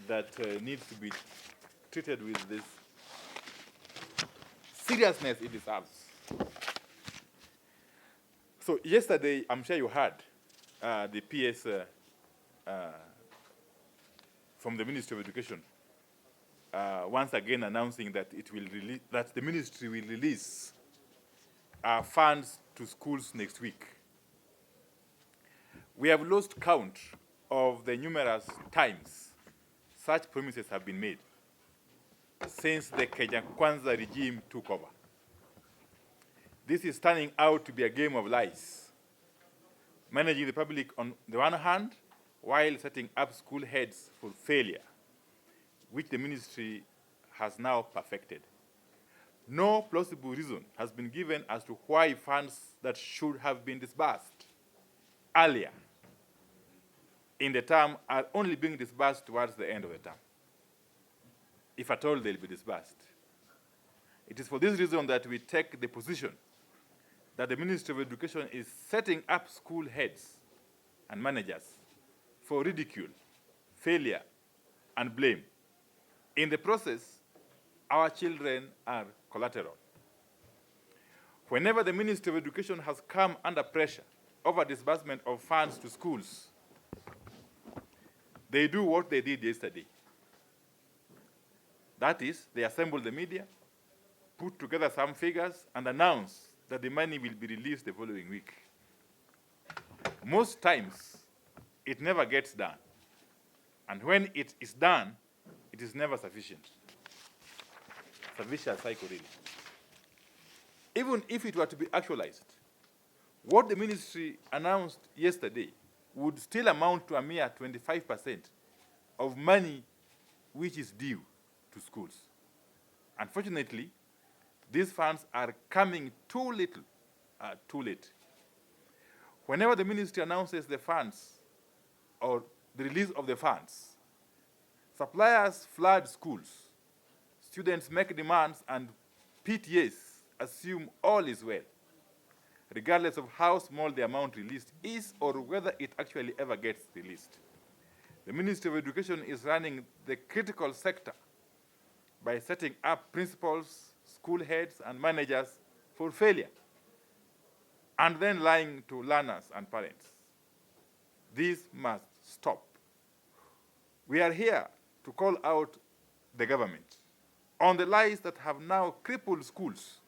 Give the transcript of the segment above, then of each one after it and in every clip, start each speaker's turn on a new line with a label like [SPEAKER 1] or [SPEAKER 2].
[SPEAKER 1] that needs to be treated with this seriousness it deserves. So yesterday, I'm sure you heard the PS from the Ministry of Education once again announcing that the ministry will release funds to schools next week. We have lost count of the numerous times such promises have been made since the Kenya Kwanza regime took over. This is turning out to be a game of lies, managing the public on the one hand, while setting up school heads for failure, which the ministry has now perfected. No plausible reason has been given as to why funds that should have been disbursed earlier in the term are only being disbursed towards the end of the term, if at all they'll be disbursed. It is for this reason that we take the position that the Ministry of Education is setting up school heads and managers for ridicule, failure, and blame. In the process, our children are collateral. Whenever the Ministry of Education has come under pressure over disbursement of funds to schools, they do what they did yesterday. That is, they assemble the media, put together some figures, and announce that the money will be released the following week. Most times, it never gets done. And when it is done, it is never sufficient. It's a vicious cycle, really. Even if it were to be actualized, what the ministry announced yesterday would still amount to a mere 25% of money which is due to schools. Unfortunately, these funds are coming too late. Whenever the ministry announces the funds or the release of the funds, suppliers flood schools, students make demands, and PTAs assume all is well, regardless of how small the amount released is or whether it actually ever gets released. The Ministry of Education is running the critical sector by setting up principals, school heads, and managers for failure, and then lying to learners and parents. This must stop. We are here to call out the government on the lies that have now crippled schools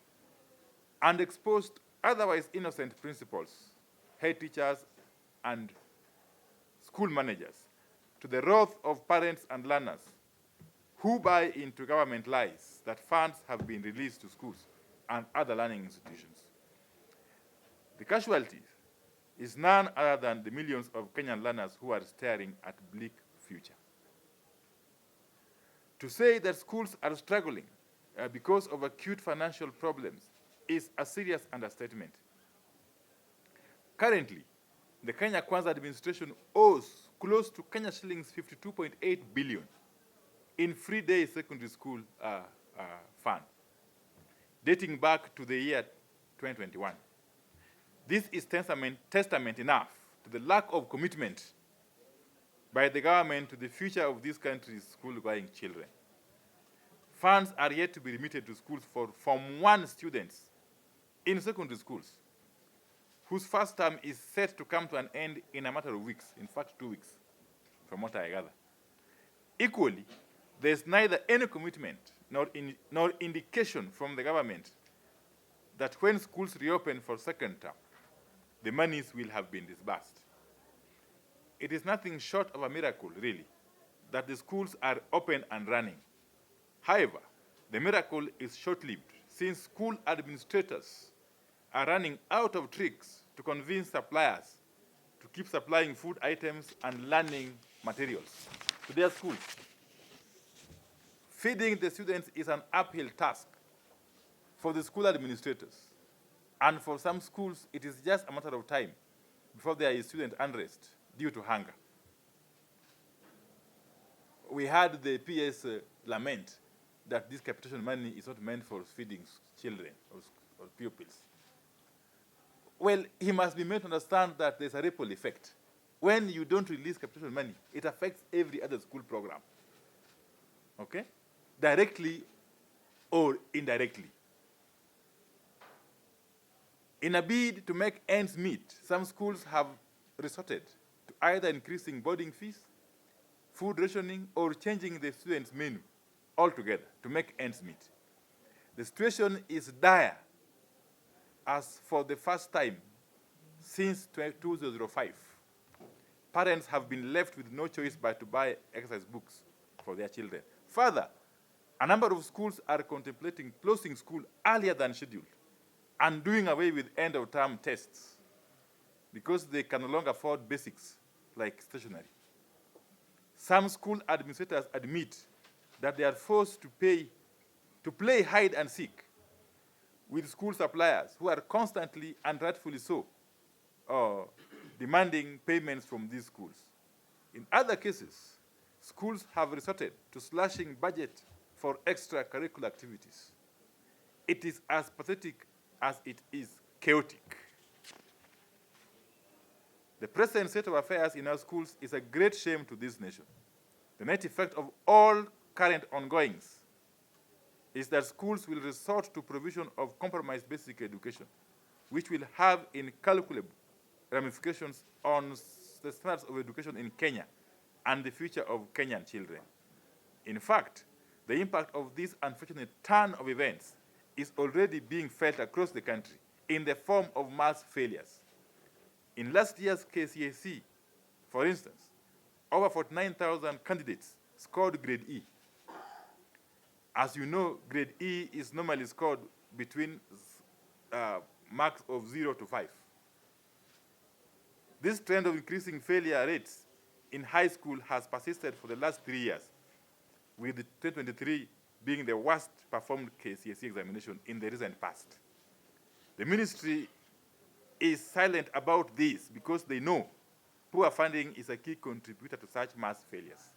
[SPEAKER 1] and exposed otherwise innocent principals, head teachers, and school managers to the wrath of parents and learners who buy into government lies that funds have been released to schools and other learning institutions. The casualty is none other than the millions of Kenyan learners who are staring at bleak future. To say that schools are struggling because of acute financial problems is a serious understatement. Currently, the Kenya Kwanza administration owes close to Kenya shillings 52.8 billion in free-day secondary school fund, dating back to the year 2021. This is testament enough to the lack of commitment by the government to the future of this country's school-going children. Funds are yet to be remitted to schools for Form 1 students in secondary schools, whose first term is set to come to an end in a matter of weeks, in fact 2 weeks, from what I gather. Equally, there is neither any commitment nor indication from the government that when schools reopen for second term, the monies will have been disbursed. It is nothing short of a miracle, really, that the schools are open and running. However, the miracle is short-lived, since school administrators are running out of tricks to convince suppliers to keep supplying food items and learning materials to their schools. Feeding the students is an uphill task for the school administrators, and for some schools, it is just a matter of time before there is student unrest due to hunger. We had the PS lament that this capitation money is not meant for feeding children or pupils. Well, he must be made to understand that there's a ripple effect. When you don't release capitation money, it affects every other school program. okay, directly or indirectly. In a bid to make ends meet, some schools have resorted to either increasing boarding fees, food rationing, or changing the students' menu altogether to make ends meet. The situation is dire, as for the first time since 2005, parents have been left with no choice but to buy exercise books for their children. Further, a number of schools are contemplating closing school earlier than scheduled and doing away with end-of-term tests because they can no longer afford basics like stationery. Some school administrators admit that they are forced to play hide and seek with school suppliers who are constantly and rightfully so demanding payments from these schools. In other cases, schools have resorted to slashing budget for extracurricular activities. It is as pathetic as it is chaotic. The present state of affairs in our schools is a great shame to this nation. The net effect of all current ongoings is that schools will resort to provision of compromised basic education, which will have incalculable ramifications on the standards of education in Kenya and the future of Kenyan children. In fact, the impact of this unfortunate turn of events is already being felt across the country in the form of mass failures. In last year's KCSE, for instance, over 49,000 candidates scored grade E. As you know, grade E is normally scored between marks of 0 to 5. This trend of increasing failure rates in high school has persisted for the last 3 years, with 2023 being the worst performed KCSE examination in the recent past. The ministry is silent about this because they know poor funding is a key contributor to such mass failures.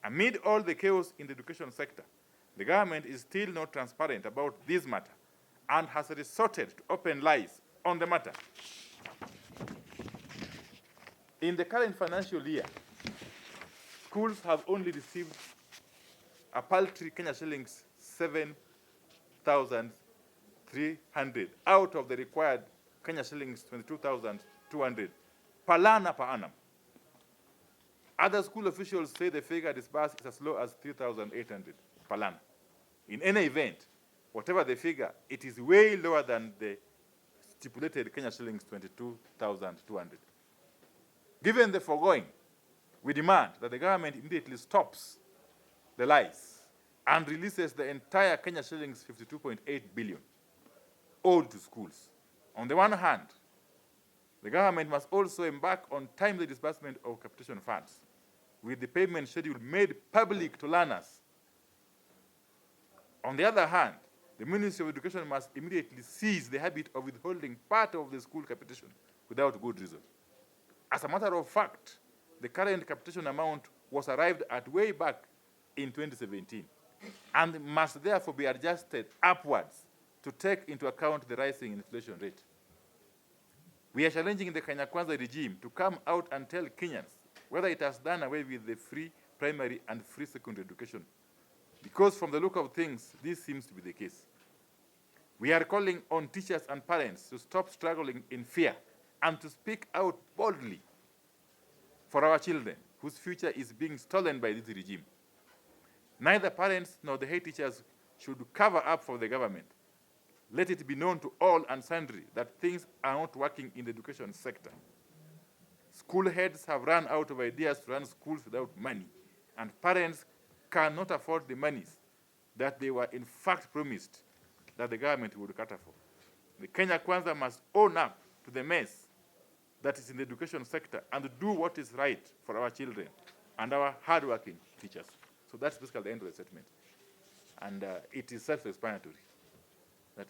[SPEAKER 1] Amid all the chaos in the education sector, the government is still not transparent about this matter and has resorted to open lies on the matter. In the current financial year, schools have only received a paltry Kenya shillings 7,300 out of the required Kenya shillings 22,200 per learner per annum. Other school officials say the figure disbursed is as low as 3,800 per learner. In any event, whatever the figure, it is way lower than the stipulated Kenya shillings 22,200. Given the foregoing, we demand that the government immediately stops the lies and releases the entire Kenya shillings 52.8 billion owed to schools. On the one hand, the government must also embark on timely disbursement of capitation funds, with the payment schedule made public to learners. On the other hand, the Ministry of Education must immediately cease the habit of withholding part of the school capitation without good reason. As a matter of fact, the current capitation amount was arrived at way back in 2017 and must therefore be adjusted upwards to take into account the rising inflation rate. We are challenging the Kenya Kwanza regime to come out and tell Kenyans whether it has done away with the free primary and free secondary education, because from the look of things, this seems to be the case. We are calling on teachers and parents to stop struggling in fear and to speak out boldly for our children, whose future is being stolen by this regime. Neither parents nor the head teachers should cover up for the government. Let it be known to all and sundry that things are not working in the education sector. School heads have run out of ideas to run schools without money, and parents cannot afford the monies that they were in fact promised that the government would cater for. The Kenya Kwanza must own up to the mess that is in the education sector and do what is right for our children and our hardworking teachers. So that's basically the end of the statement. And it is self-explanatory that